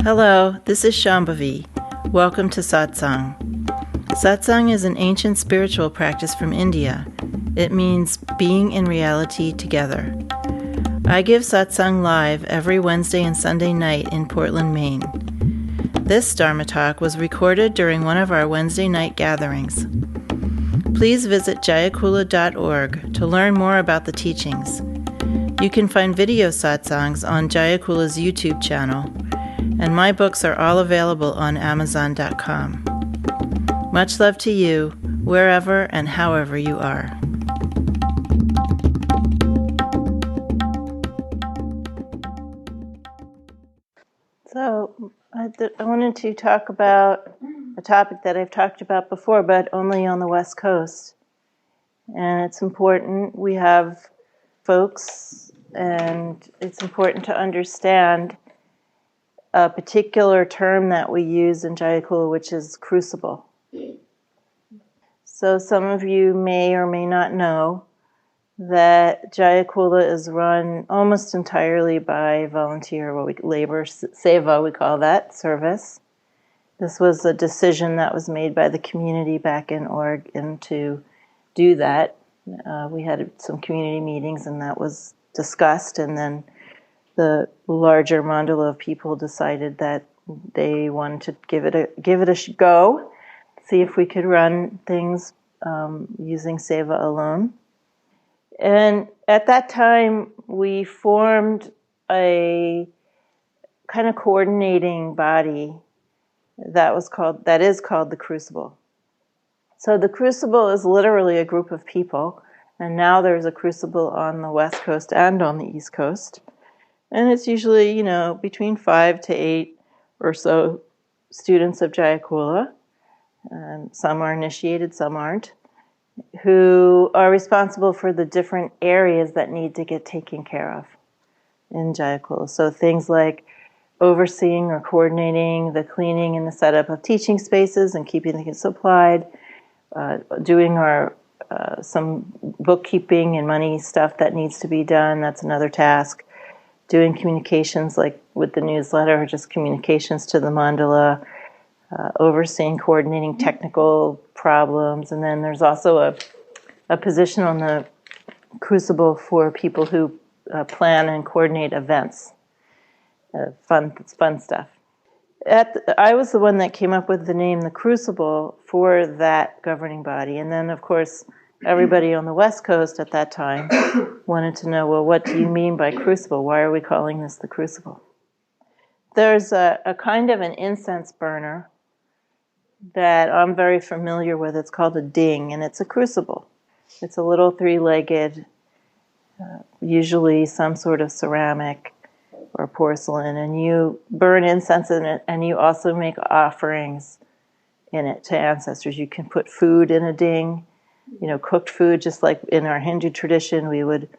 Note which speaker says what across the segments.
Speaker 1: Hello, this is Shambhavi. Welcome to Satsang. Satsang is an ancient spiritual practice from India. It means being in reality together. I give Satsang live every Wednesday and Sunday night in Portland, Maine. This Dharma talk was recorded during one of our Wednesday night gatherings. Please visit jayakula.org to learn more about the teachings. You can find video satsangs on Jayakula's YouTube channel, and my books are all available on Amazon.com. Much love to you, wherever and however you are. So, I wanted to talk about a topic that I've talked about before, but only on the West Coast. And it's important. We have folks, and it's important to understand a particular term that we use in Jayakula, which is crucible. So some of you may or may not know that Jayakula is run almost entirely by volunteer, what we labor, seva, we call that, service. This was a decision that was made by the community back in Oregon to do that. We had some community meetings and that was discussed, and then the larger mandala of people decided that they wanted to give it a go, see if we could run things using seva alone. And at that time, we formed a kind of coordinating body that is called the Crucible. So the Crucible is literally a group of people, and now there's a Crucible on the West Coast and on the East Coast. And it's usually, between 5 to 8 or so students of Jayakula. Some are initiated, some aren't, who are responsible for the different areas that need to get taken care of in Jayakula. So things like overseeing or coordinating the cleaning and the setup of teaching spaces and keeping things supplied, doing our some bookkeeping and money stuff that needs to be done. That's another task. Doing communications like with the newsletter, or just communications to the mandala, overseeing, coordinating technical problems. And then there's also a position on the Crucible for people who plan and coordinate events, fun stuff. I was the one that came up with the name The Crucible for that governing body. And then, of course, everybody on the West Coast at that time wanted to know, well, what do you mean by crucible? Why are we calling this the crucible? There's a kind of an incense burner that I'm very familiar with. It's called a ding, and it's a crucible. It's a little three-legged, usually some sort of ceramic or porcelain, and you burn incense in it, and you also make offerings in it to ancestors. You can put food in a ding, cooked food, just like in our Hindu tradition, we would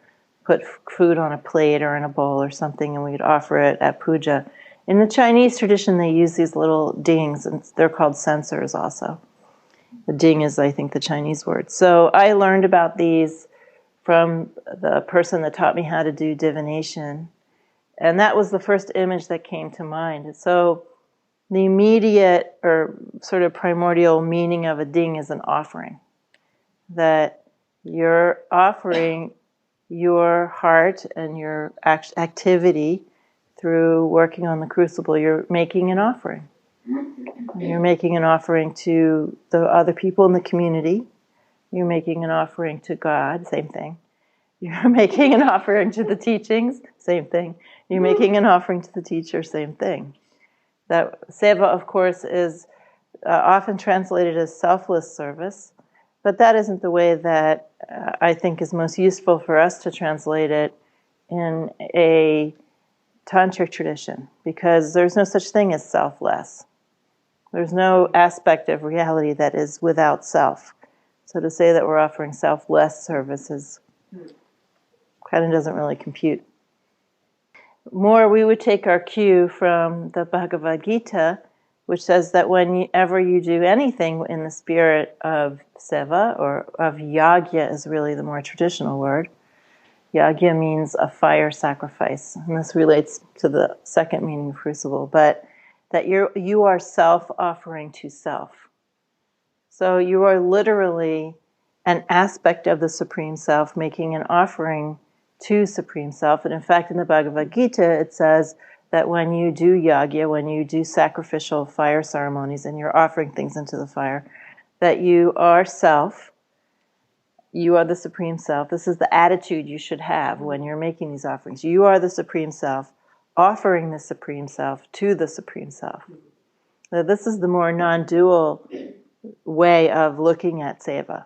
Speaker 1: put food on a plate or in a bowl or something, and we'd offer it at puja. In the Chinese tradition, they use these little dings, and they're called censers also. The ding is, I think, the Chinese word. So I learned about these from the person that taught me how to do divination, and that was the first image that came to mind. So the immediate or sort of primordial meaning of a ding is an offering. That you're offering your heart and your activity through working on the crucible. You're making an offering. You're making an offering to the other people in the community. You're making an offering to God, same thing. You're making an offering to the teachings, same thing. You're making an offering to the teacher, same thing. That seva, of course, is often translated as selfless service. But that isn't the way that I think is most useful for us to translate it in a tantric tradition, because there's no such thing as selfless. There's no aspect of reality that is without self. So to say that we're offering selfless services kind of doesn't really compute. More, we would take our cue from the Bhagavad Gita, which says that whenever you do anything in the spirit of seva, or of yagya is really the more traditional word. Yagya means a fire sacrifice, and this relates to the second meaning of crucible. But that you are self offering to self. So you are literally an aspect of the Supreme Self making an offering to Supreme Self. And in fact, in the Bhagavad Gita, it says that when you do yagya, when you do sacrificial fire ceremonies and you're offering things into the fire, that you are self, you are the Supreme Self. This is the attitude you should have when you're making these offerings. You are the Supreme Self, offering the Supreme Self to the Supreme Self. Now, this is the more non-dual way of looking at seva.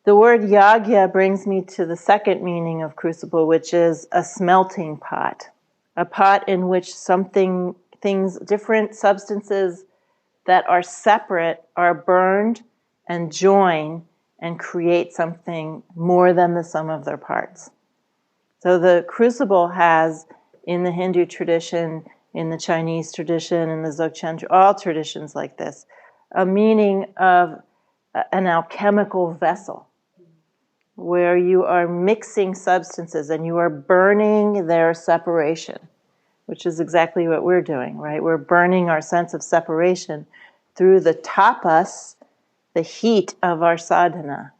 Speaker 1: The word yagya brings me to the second meaning of crucible, which is a smelting pot. A pot in which different substances that are separate are burned and join and create something more than the sum of their parts. So the crucible has, in the Hindu tradition, in the Chinese tradition, in the Dzogchen, all traditions like this, a meaning of an alchemical vessel where you are mixing substances and you are burning their separation, which is exactly what we're doing, right? We're burning our sense of separation through the tapas, the heat of our sadhana.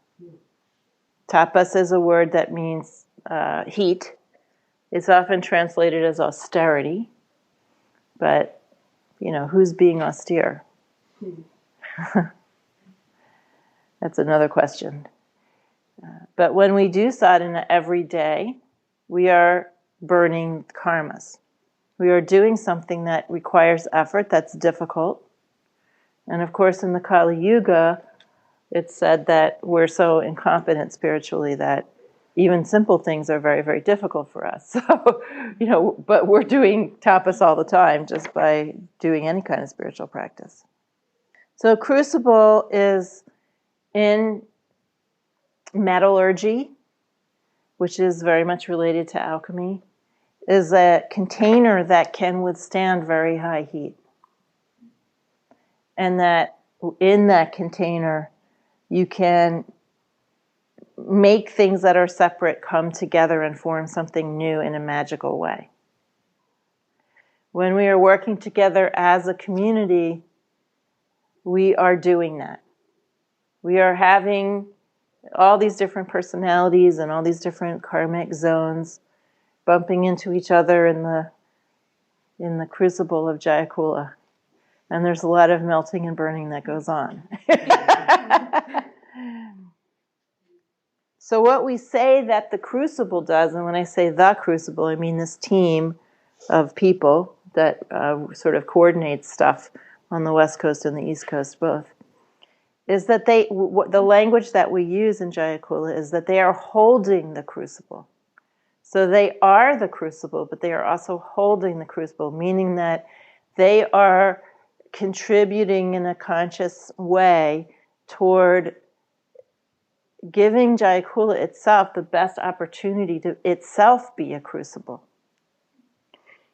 Speaker 1: Tapas is a word that means heat. It's often translated as austerity, but, who's being austere? That's another question. But when we do sadhana every day, we are burning karmas. We are doing something that requires effort, that's difficult. And of course, in the Kali Yuga, it's said that we're so incompetent spiritually that even simple things are very, very difficult for us. So, but we're doing tapas all the time just by doing any kind of spiritual practice. So crucible is in metallurgy, which is very much related to alchemy, is a container that can withstand very high heat. And that in that container, you can make things that are separate come together and form something new in a magical way. When we are working together as a community, we are doing that. We are having all these different personalities and all these different karmic zones bumping into each other in the crucible of Jayakula. And there's a lot of melting and burning that goes on. So what we say that the crucible does, and when I say the crucible, I mean this team of people that sort of coordinates stuff on the West Coast and the East Coast both, is that the language that we use in Jayakula is that they are holding the crucible. So they are the crucible, but they are also holding the crucible, meaning that they are contributing in a conscious way toward giving Jayakula itself the best opportunity to itself be a crucible.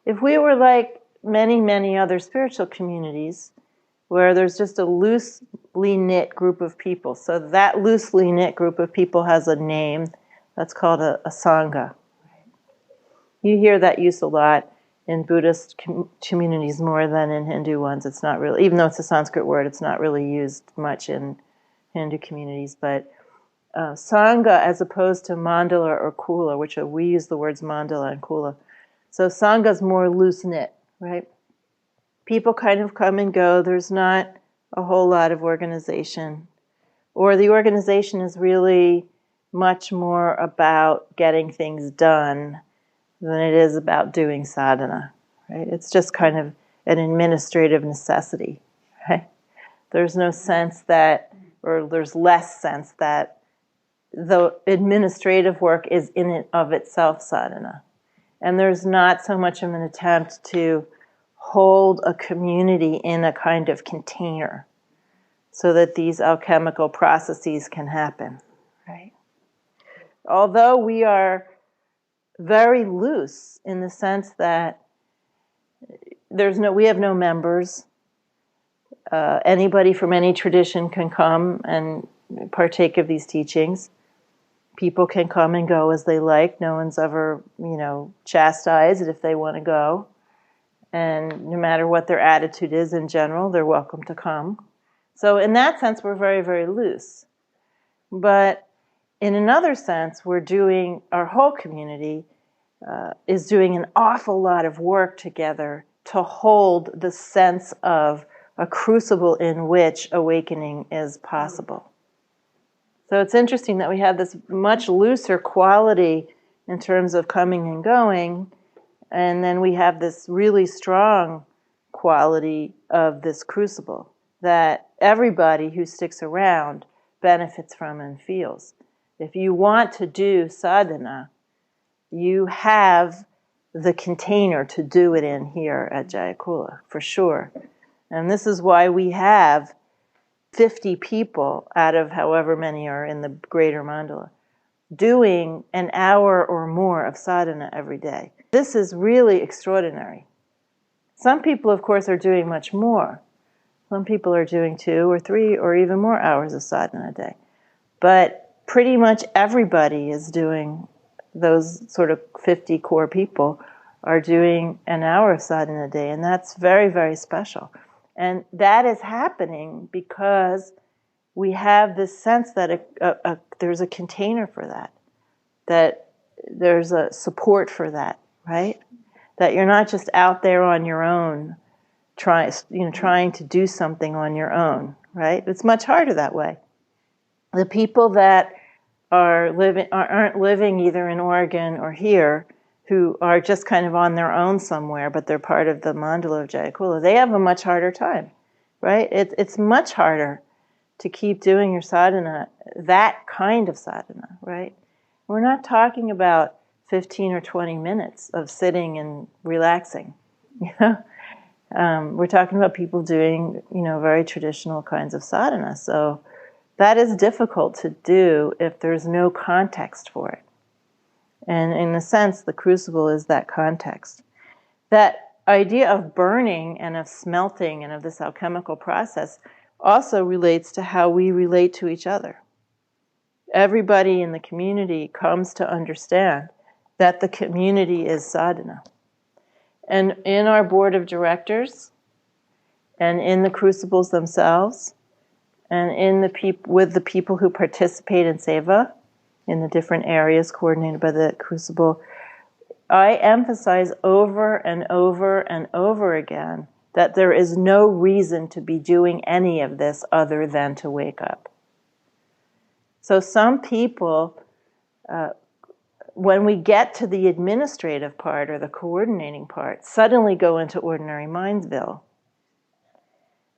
Speaker 1: If we were like many, many other spiritual communities where there's just a loosely knit group of people, so that loosely knit group of people has a name, that's called a sangha. You hear that use a lot in Buddhist communities more than in Hindu ones. It's not really, even though it's a Sanskrit word, it's not really used much in Hindu communities, but Sangha as opposed to mandala or kula, which we use the words mandala and kula. So Sangha is more loose-knit, right? People kind of come and go. There's not a whole lot of organization. Or the organization is really much more about getting things done than it is about doing sadhana, right? It's just kind of an administrative necessity, right? There's no sense that, or there's less sense that the administrative work is in and of itself sadhana. And there's not so much of an attempt to hold a community in a kind of container so that these alchemical processes can happen, right? Although we are very loose in the sense that we have no members. Anybody from any tradition can come and partake of these teachings. People can come and go as they like. No one's ever, chastised if they want to go. And no matter what their attitude is in general, they're welcome to come. So in that sense, we're very, very loose. But in another sense, our whole community is doing an awful lot of work together to hold the sense of a crucible in which awakening is possible. So it's interesting that we have this much looser quality in terms of coming and going, and then we have this really strong quality of this crucible that everybody who sticks around benefits from and feels. If you want to do sadhana, you have the container to do it in here at Jayakula, for sure. And this is why we have 50 people out of however many are in the greater mandala doing an hour or more of sadhana every day. This is really extraordinary. Some people, of course, are doing much more. Some people are doing 2 or 3 or even more hours of sadhana a day. But pretty much everybody is doing, those sort of 50 core people are doing an hour of sadhana a day, and that's very, very special. And that is happening because we have this sense that there's a container for that there's a support for that, right? That you're not just out there on your own, trying to do something on your own, right? It's much harder that way. The people that aren't living either in Oregon or here, who are just kind of on their own somewhere, but they're part of the mandala of Jayakula, they have a much harder time, right? It's much harder to keep doing your sadhana, that kind of sadhana, right? We're not talking about 15 or 20 minutes of sitting and relaxing, we're talking about people doing, very traditional kinds of sadhana. So that is difficult to do if there's no context for it. And in a sense, the crucible is that context. That idea of burning and of smelting and of this alchemical process also relates to how we relate to each other. Everybody in the community comes to understand that the community is sadhana. And in our board of directors, and in the crucibles themselves, and with the people who participate in seva, in the different areas coordinated by the crucible, I emphasize over and over and over again that there is no reason to be doing any of this other than to wake up. So some people, when we get to the administrative part or the coordinating part, suddenly go into ordinary mindsville.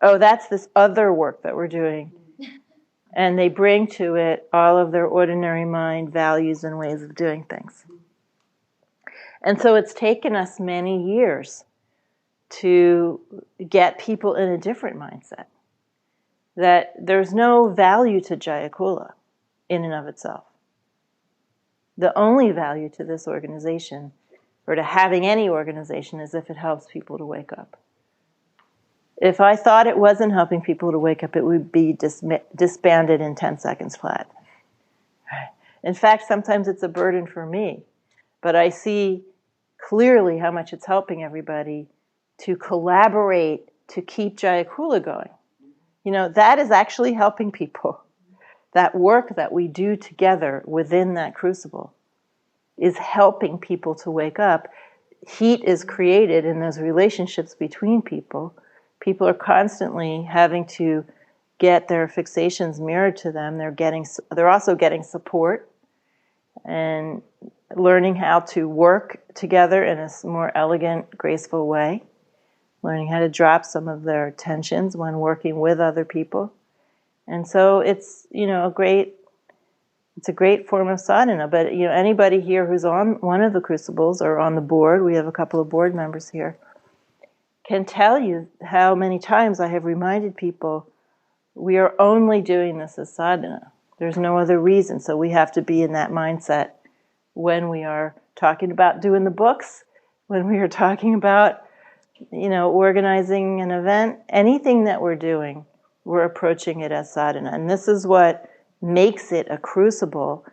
Speaker 1: Oh, that's this other work that we're doing. And they bring to it all of their ordinary mind values and ways of doing things. And so it's taken us many years to get people in a different mindset. That there's no value to Jayakula in and of itself. The only value to this organization, or to having any organization, is if it helps people to wake up. If I thought it wasn't helping people to wake up, it would be disbanded in 10 seconds flat. In fact, sometimes it's a burden for me, but I see clearly how much it's helping everybody to collaborate to keep Jayakula going. That is actually helping people. That work that we do together within that crucible is helping people to wake up. Heat is created in those relationships between people. People are constantly having to get their fixations mirrored to them. They're also getting support and learning how to work together in a more elegant, graceful way. Learning how to drop some of their tensions when working with other people. And so it's, it's a great form of sadhana. But, anybody here who's on one of the crucibles or on the board, we have a couple of board members here, can tell you how many times I have reminded people we are only doing this as sadhana. There's no other reason. So we have to be in that mindset when we are talking about doing the books, when we are talking about, organizing an event, anything that we're doing, we're approaching it as sadhana. And this is what makes it a crucible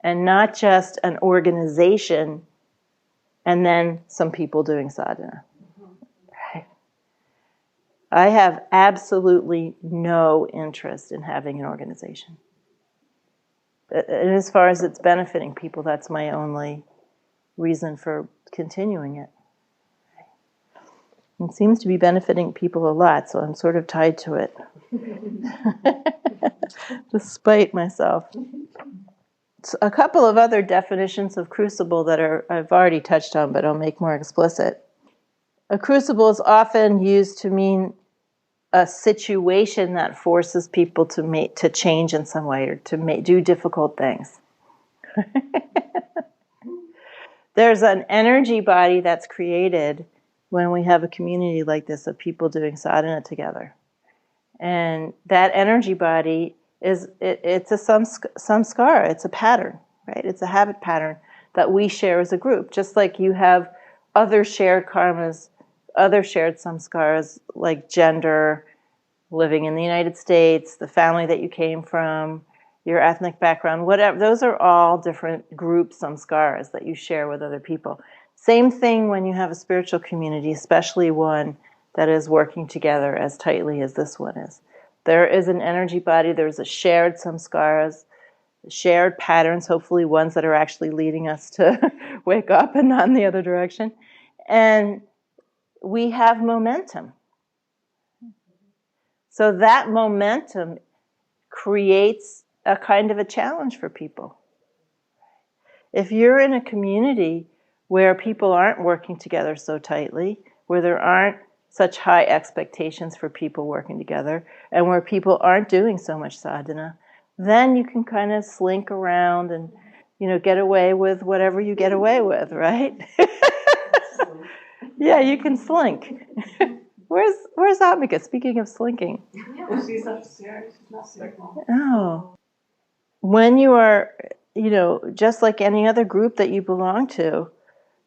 Speaker 1: and not just an organization and then some people doing sadhana. I have absolutely no interest in having an organization. And as far as it's benefiting people, that's my only reason for continuing it. It seems to be benefiting people a lot, so I'm sort of tied to it, despite myself. So a couple of other definitions of crucible that I've already touched on, but I'll make more explicit. A crucible is often used to mean a situation that forces people to change in some way or to do difficult things. There's an energy body that's created when we have a community like this of people doing sadhana together. And that energy body it's a samskara, it's a pattern, right? It's a habit pattern that we share as a group. Just like you have other shared karmas, other shared samskaras like gender, living in the United States, the family that you came from, your ethnic background, whatever. Those are all different group samskaras that you share with other people. Same thing when you have a spiritual community, especially one that is working together as tightly as this one is. There is an energy body, there's a shared samskaras, shared patterns, hopefully ones that are actually leading us to wake up and not in the other direction. And we have momentum. So that momentum creates a kind of a challenge for people. If you're in a community where people aren't working together so tightly, where there aren't such high expectations for people working together, and where people aren't doing so much sadhana, then you can kind of slink around and, get away with whatever you get away with, right? Yeah, you can slink. Where's Atmika? Speaking of slinking.
Speaker 2: She's upstairs. She's not sick.
Speaker 1: Oh. When you are, just like any other group that you belong to,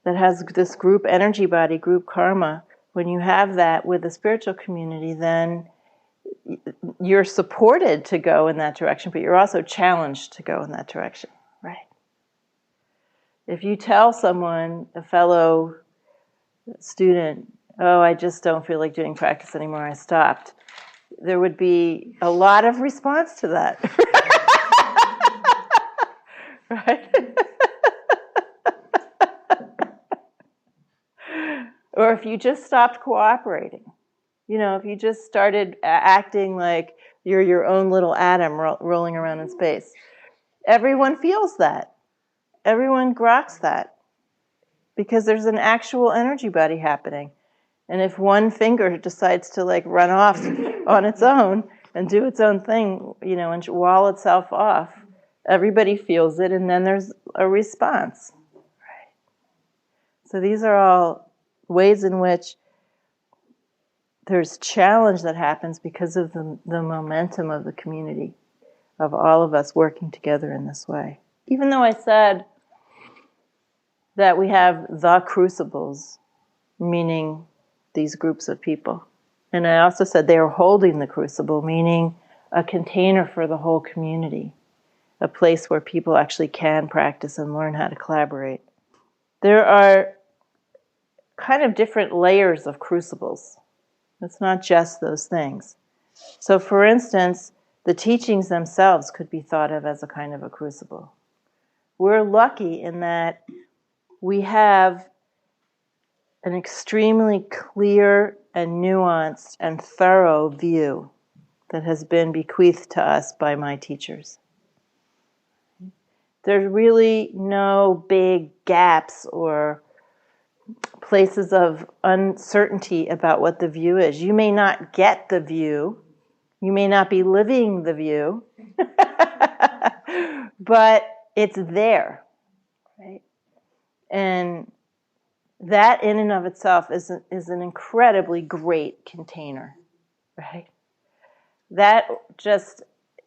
Speaker 1: that has this group energy body, group karma, when you have that with the spiritual community, then you're supported to go in that direction, but you're also challenged to go in that direction, right? If you tell someone, a fellow student, oh, I just don't feel like doing practice anymore, I stopped, there would be a lot of response to that. Right? Or if you just stopped cooperating, if you just started acting like you're your own little atom rolling around in space, everyone feels that. Everyone groks that because there's an actual energy body happening. And if one finger decides to run off on its own and do its own thing, and wall itself off, everybody feels it, and then there's a response. Right. So these are all ways in which there's challenge that happens because of the momentum of the community, of all of us working together in this way. Even though I said that we have the crucibles, meaning these groups of people. And I also said they are holding the crucible, meaning a container for the whole community, a place where people actually can practice and learn how to collaborate. There are kind of different layers of crucibles. It's not just those things. So for instance, the teachings themselves could be thought of as a kind of a crucible. We're lucky in that we have an extremely clear and nuanced and thorough view that has been bequeathed to us by my teachers. There's really no big gaps or places of uncertainty about what the view is. You may not get the view, you may not be living the view, but it's there, right? And that in and of itself is an incredibly great container, right? That just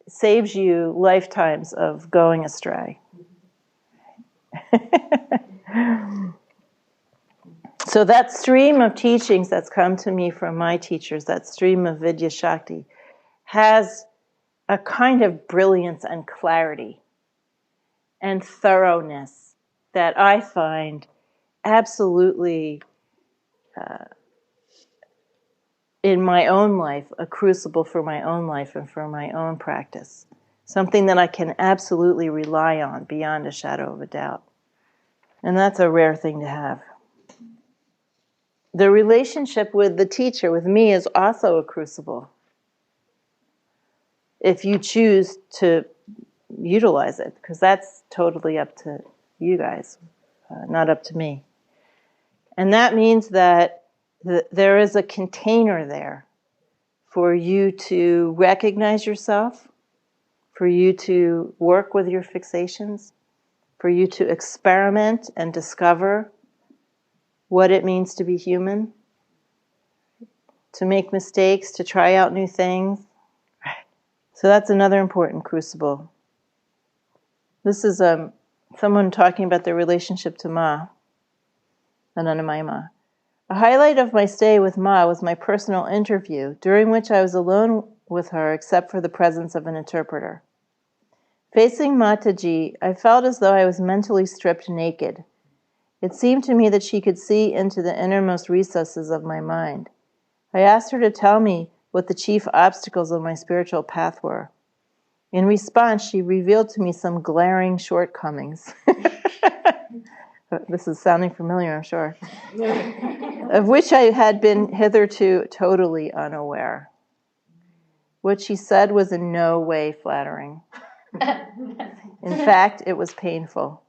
Speaker 1: saves you lifetimes of going astray. So that stream of teachings that's come to me from my teachers, that stream of Vidya Shakti, has a kind of brilliance and clarity and thoroughness that I find absolutely in my own life, a crucible for my own life and for my own practice. Something that I can absolutely rely on beyond a shadow of a doubt. And that's a rare thing to have. The relationship with the teacher, with me, is also a crucible. If you choose to utilize it, because that's totally up to you guys, not up to me. And that means that there is a container there for you to recognize yourself, for you to work with your fixations, for you to experiment and discover what it means to be human, to make mistakes, to try out new things. So that's another important crucible. This is someone talking about their relationship to Ma, Anandamayi Ma. A highlight of my stay with Ma was my personal interview, during which I was alone with her except for the presence of an interpreter. Facing Mataji, I felt as though I was mentally stripped naked. It seemed to me that she could see into the innermost recesses of my mind. I asked her to tell me what the chief obstacles of my spiritual path were. In response, she revealed to me some glaring shortcomings. This is sounding familiar, I'm sure. Of which I had been hitherto totally unaware. What she said was in no way flattering. In fact, it was painful.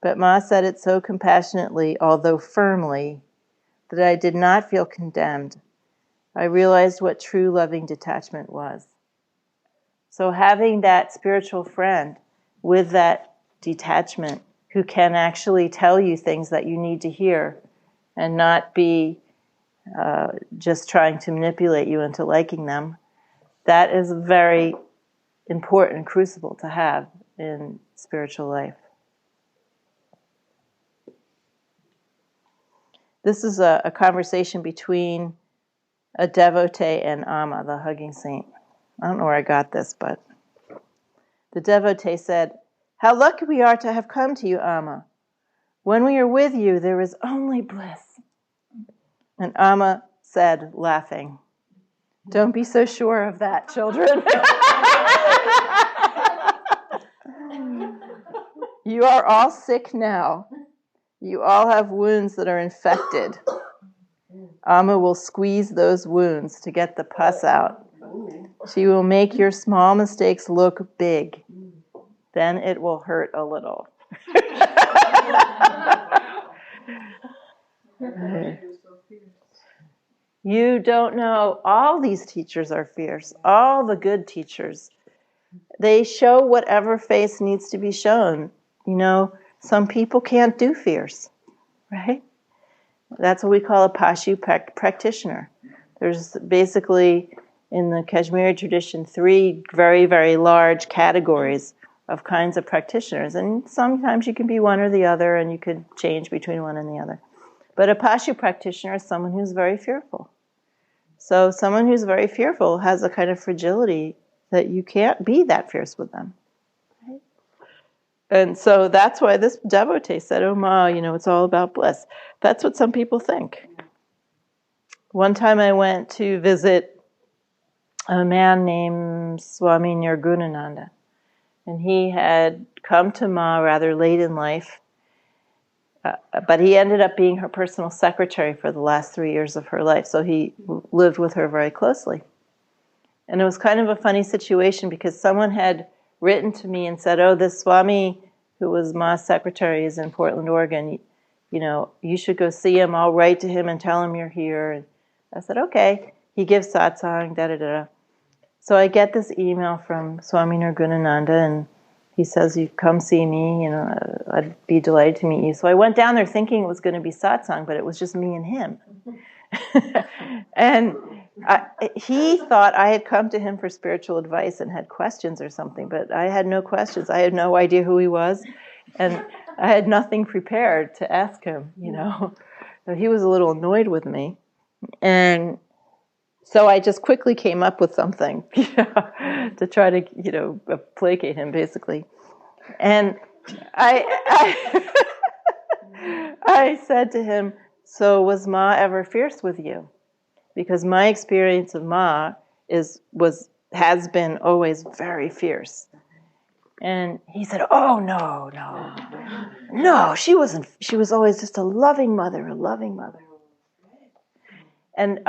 Speaker 1: But Ma said it so compassionately, although firmly, that I did not feel condemned. I realized what true loving detachment was. So having that spiritual friend with that detachment who can actually tell you things that you need to hear and not be just trying to manipulate you into liking them, that is a very important crucible to have in spiritual life. This is a conversation between a devotee and Amma, the hugging saint. I don't know where I got this, but the devotee said, "How lucky we are to have come to you, Amma. When we are with you, there is only bliss." And Amma said, laughing, "Don't be so sure of that, children." You are all sick now. You all have wounds that are infected. Amma will squeeze those wounds to get the pus out. She will make your small mistakes look big. Then it will hurt a little. You don't know. All these teachers are fierce. All the good teachers. They show whatever face needs to be shown. You know, some people can't do fierce, right? That's what we call a Pashu practitioner. There's basically, in the Kashmiri tradition, 3 very, very large categories of kinds of practitioners. And sometimes you can be one or the other, and you could change between one and the other. But a Pashu practitioner is someone who's very fearful. So someone who's very fearful has a kind of fragility that you can't be that fierce with them. Right? And so that's why this devotee said, "Oh Ma, you know, it's all about bliss." That's what some people think. One time I went to visit a man named Swami Nirgunananda. And he had come to Ma rather late in life. But he ended up being her personal secretary for the last 3 years of her life. So he lived with her very closely. And it was kind of a funny situation because someone had written to me and said, "Oh, this Swami who was Ma's secretary is in Portland, Oregon. You know, you should go see him. I'll write to him and tell him you're here." And I said, "Okay." He gives satsang, da-da-da. So I get this email from Swami Nirgunananda, and he says, "You come see me, you know, I'd be delighted to meet you." So I went down there thinking it was going to be satsang, but it was just me and him. And he thought I had come to him for spiritual advice and had questions or something, but I had no questions. I had no idea who he was, and I had nothing prepared to ask him, you know. So he was a little annoyed with me. And so I just quickly came up with something, you know, to try to, you know, placate him, basically. And I said to him, "So was Ma ever fierce with you?" because my experience of Ma has been always very fierce. And he said, "Oh, no, she wasn't. She was always just a loving mother. And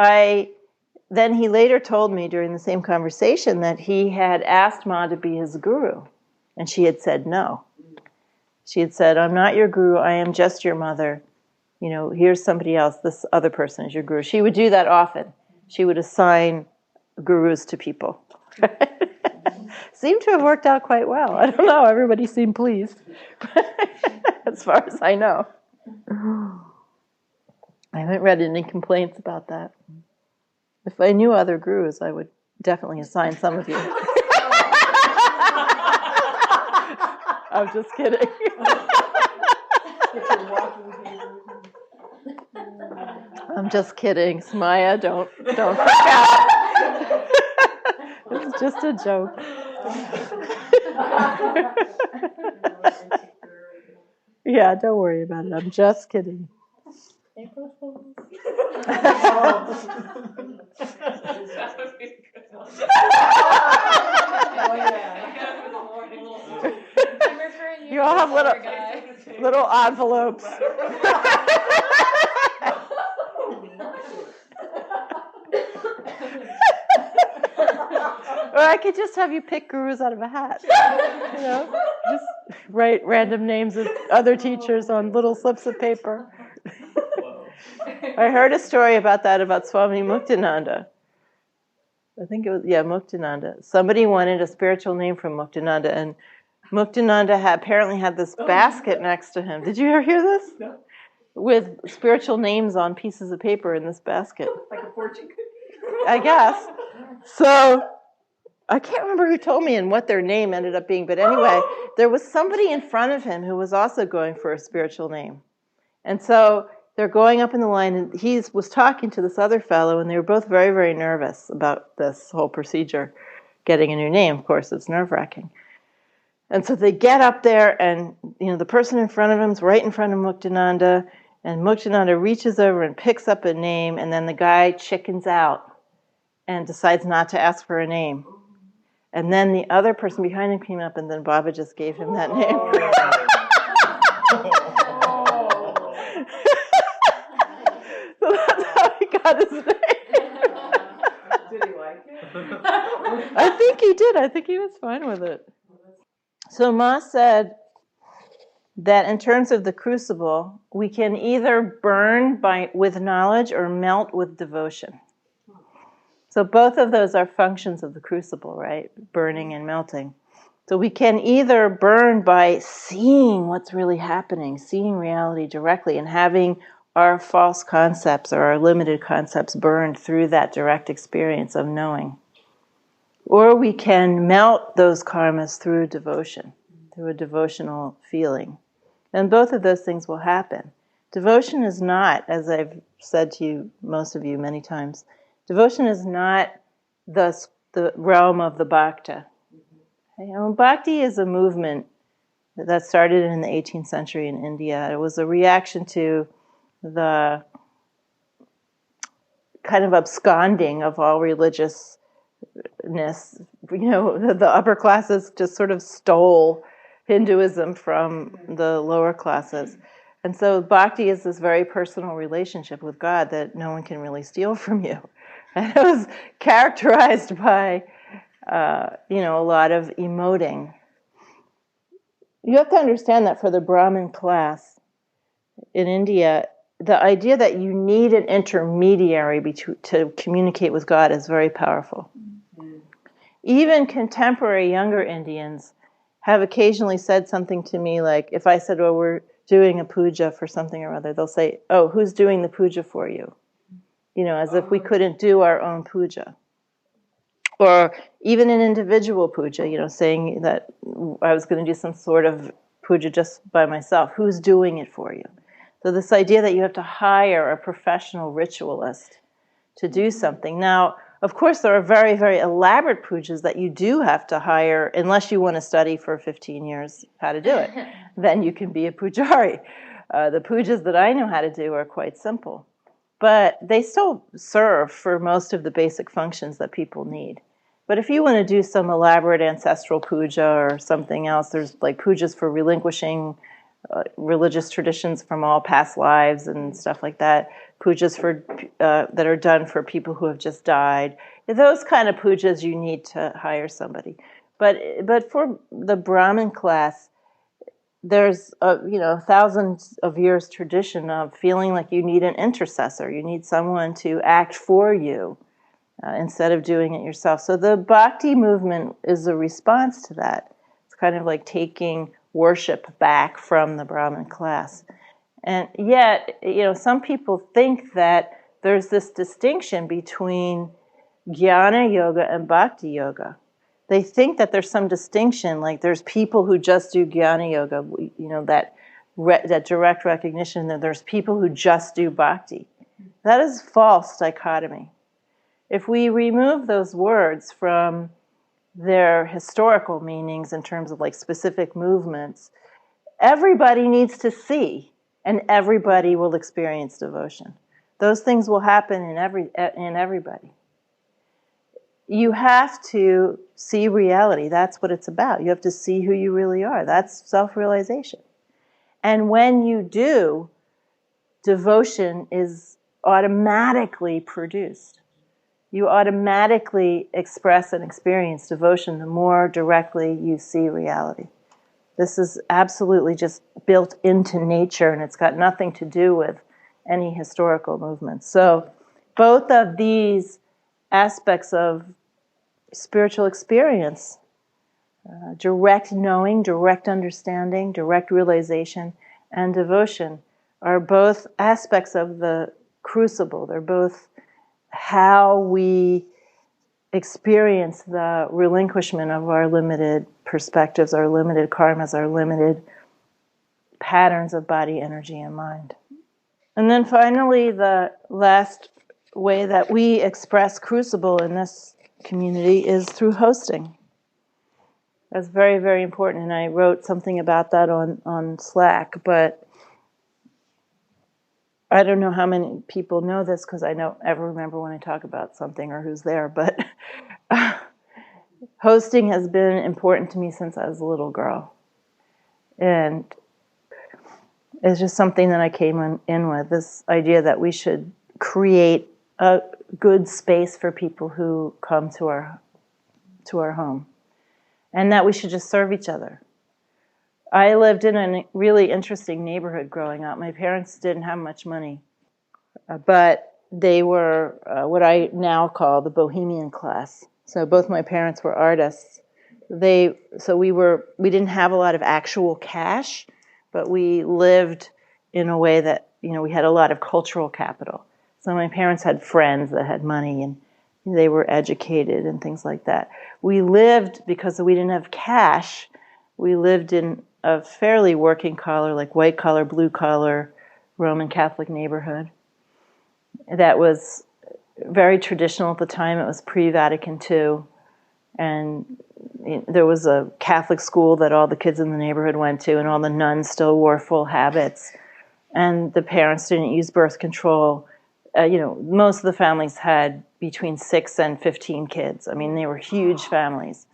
Speaker 1: then he later told me during the same conversation that he had asked Ma to be his guru, and she had said no. She had said, "I'm not your guru. I am just your mother. Here's somebody else. This other person is your guru." She would do that often. She would assign gurus to people. Seemed to have worked out quite well. I don't know. Everybody seemed pleased, as far as I know. I haven't read any complaints about that. If I knew other gurus, I would definitely assign some of you. I'm just kidding. I'm just kidding. Smaya, don't freak out. It's just a joke. Yeah, don't worry about it. I'm just kidding.
Speaker 3: April Fools.
Speaker 1: You all have little envelopes. Or I could just have you pick gurus out of a hat. Just write random names of other teachers on little slips of paper. I heard a story about that, about Swami Muktananda. I think it was, Muktananda. Somebody wanted a spiritual name from Muktananda, and Muktananda apparently had this basket next to him. Did you ever hear this?
Speaker 2: No.
Speaker 1: With spiritual names on pieces of paper in this basket.
Speaker 2: Like a fortune cookie?
Speaker 1: I guess. So I can't remember who told me and what their name ended up being, but anyway, there was somebody in front of him who was also going for a spiritual name. And so they're going up in the line, and he was talking to this other fellow, and they were both very, very nervous about this whole procedure, getting a new name. Of course, it's nerve-wracking. And so they get up there, and the person in front of him is right in front of Muktananda, and Muktananda reaches over and picks up a name, and then the guy chickens out and decides not to ask for a name. And then the other person behind him came up, and then Baba just gave him that name. So that's how he got his name.
Speaker 2: Did he like it?
Speaker 1: I think he did. I think he was fine with it. So Ma said that in terms of the crucible, we can either burn with knowledge or melt with devotion. So both of those are functions of the crucible, right? Burning and melting. So we can either burn by seeing what's really happening, seeing reality directly, and having our false concepts or our limited concepts burned through that direct experience of knowing. Or we can melt those karmas through devotion, through a devotional feeling. And both of those things will happen. Devotion is not, as I've said to you, most of you, many times, devotion is not the realm of the bhakta. Bhakti is a movement that started in the 18th century in India. It was a reaction to the kind of absconding of all religiousness. The upper classes just sort of stole Hinduism from the lower classes. And so bhakti is this very personal relationship with God that no one can really steal from you. And it was characterized by, a lot of emoting. You have to understand that for the Brahmin class in India, the idea that you need an intermediary to communicate with God is very powerful. Mm-hmm. Even contemporary younger Indians have occasionally said something to me like, if I said, well, we're doing a puja for something or other, they'll say, oh, who's doing the puja for you? As if we couldn't do our own puja. Or even an individual puja, saying that I was going to do some sort of puja just by myself. Who's doing it for you? So this idea that you have to hire a professional ritualist to do something. Now, of course, there are very, very elaborate pujas that you do have to hire, unless you want to study for 15 years how to do it. Then you can be a pujari. The pujas that I know how to do are quite simple. but they still serve for most of the basic functions that people need. But if you want to do some elaborate ancestral puja or something else, there's like pujas for relinquishing religious traditions from all past lives and stuff like that. Pujas for that are done for people who have just died. Those kind of pujas you need to hire somebody. But for the Brahmin class, there's thousands of years tradition of feeling like you need an intercessor. You need someone to act for you instead of doing it yourself. So the Bhakti movement is a response to that. It's kind of like taking worship back from the Brahmin class. And yet, some people think that there's this distinction between Jnana Yoga and Bhakti Yoga. They think that there's some distinction, like there's people who just do Jnana Yoga, that direct recognition, that there's people who just do Bhakti. That is false dichotomy. If we remove those words from their historical meanings in terms of like specific movements, everybody needs to see, and everybody will experience devotion. Those things will happen in everybody. You have to see reality. That's what it's about. You have to see who you really are. That's self-realization. And when you do, devotion is automatically produced. You automatically express and experience devotion the more directly you see reality. This is absolutely just built into nature, and it's got nothing to do with any historical movements. So both of these aspects of spiritual experience, direct knowing, direct understanding, direct realization, and devotion, are both aspects of the crucible. They're both how we experience the relinquishment of our limited perspectives, our limited karmas, our limited patterns of body, energy, and mind. And then finally, the last way that we express crucible in this community is through hosting. That's very, very important, and I wrote something about that on Slack, but I don't know how many people know this because I don't ever remember when I talk about something or who's there, but hosting has been important to me since I was a little girl. And it's just something that I came in with, this idea that we should create a good space for people who come to our home, and that we should just serve each other. I lived in a really interesting neighborhood growing up. My parents didn't have much money, but they were what I now call the bohemian class. So both my parents were artists. We didn't have a lot of actual cash, but we lived in a way that, we had a lot of cultural capital. So my parents had friends that had money, and they were educated and things like that. We lived, because we didn't have cash, we lived in a fairly working collar, like white collar, blue collar, Roman Catholic neighborhood. That was very traditional at the time. It was pre-Vatican II. And there was a Catholic school that all the kids in the neighborhood went to, and all the nuns still wore full habits. And the parents didn't use birth control. Most of the families had between 6 and 15 kids. I mean, they were huge families.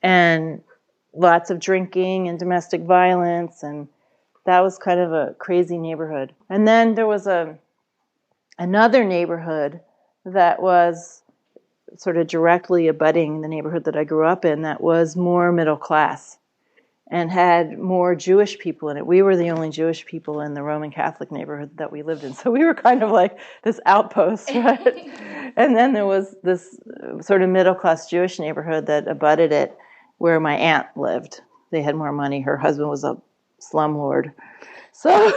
Speaker 1: And lots of drinking and domestic violence, and that was kind of a crazy neighborhood. And then there was another neighborhood that was sort of directly abutting the neighborhood that I grew up in, that was more middle class and had more Jewish people in it. We were the only Jewish people in the Roman Catholic neighborhood that we lived in. So we were kind of like this outpost, right? And then there was this sort of middle class Jewish neighborhood that abutted it, where my aunt lived. They had more money. Her husband was a slumlord. So,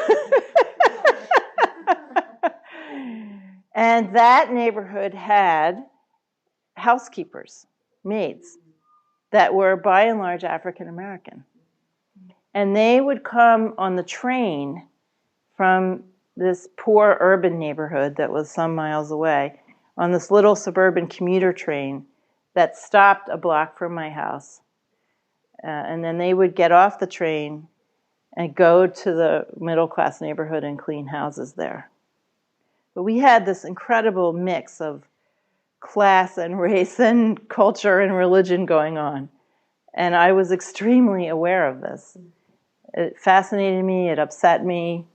Speaker 1: and that neighborhood had housekeepers, maids, that were by and large African American. And they would come on the train from this poor urban neighborhood that was some miles away on this little suburban commuter train that stopped a block from my house. And then they would get off the train and go to the middle class neighborhood and clean houses there. But we had this incredible mix of class and race and culture and religion going on. And I was extremely aware of this. It fascinated me, it upset me.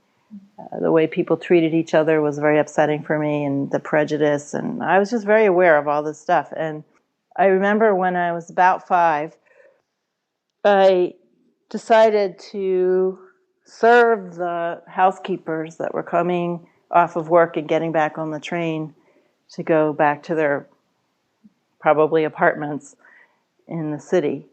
Speaker 1: The way people treated each other was very upsetting for me, and the prejudice, and I was just very aware of all this stuff. And I remember when I was about 5, I decided to serve the housekeepers that were coming off of work and getting back on the train to go back to their probably apartments in the city.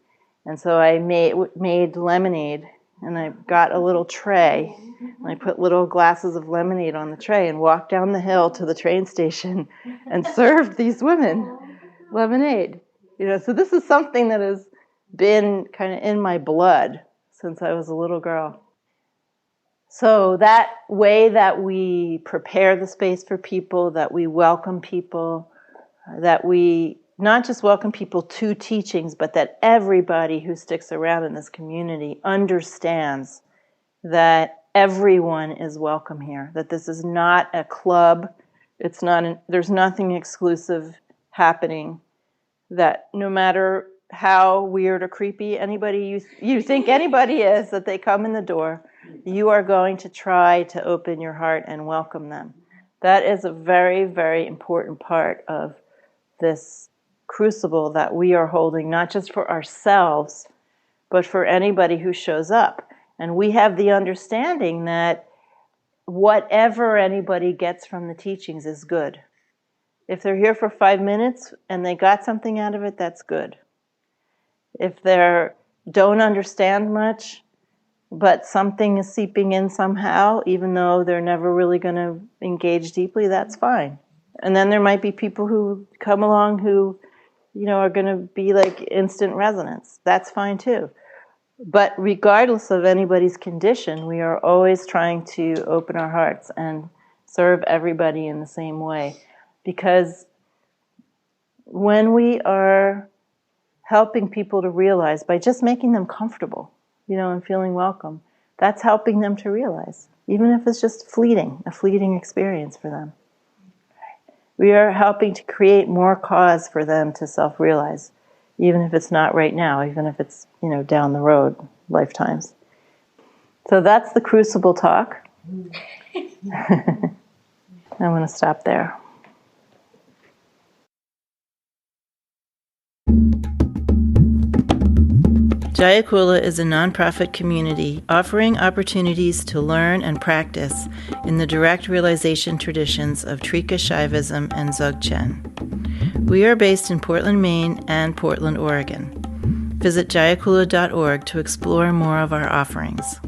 Speaker 1: And so I made lemonade, and I got a little tray, and I put little glasses of lemonade on the tray and walked down the hill to the train station and served these women lemonade. So this is something that has been kind of in my blood since I was a little girl. So that way that we prepare the space for people, that we welcome people, that we not just welcome people to teachings, but that everybody who sticks around in this community understands that everyone is welcome here, that this is not a club, there's nothing exclusive happening, that no matter how weird or creepy anybody you think anybody is, that they come in the door, you are going to try to open your heart and welcome them. That is a very, very important part of this crucible that we are holding, not just for ourselves, but for anybody who shows up. And we have the understanding that whatever anybody gets from the teachings is good. If they're here for 5 minutes and they got something out of it, that's good. If they don't understand much, but something is seeping in somehow, even though they're never really going to engage deeply, that's fine. And then there might be people who come along who, are going to be like instant resonance. That's fine too. But regardless of anybody's condition, we are always trying to open our hearts and serve everybody in the same way. Because when we are helping people to realize by just making them comfortable, and feeling welcome, that's helping them to realize, even if it's just a fleeting experience for them. We are helping to create more cause for them to self-realize, even if it's not right now, even if it's, down the road, lifetimes. So that's the crucible talk. I'm going to stop there. Jayakula is a nonprofit community offering opportunities to learn and practice in the direct realization traditions of Trika Shaivism and Dzogchen. We are based in Portland, Maine and Portland, Oregon. Visit jayakula.org to explore more of our offerings.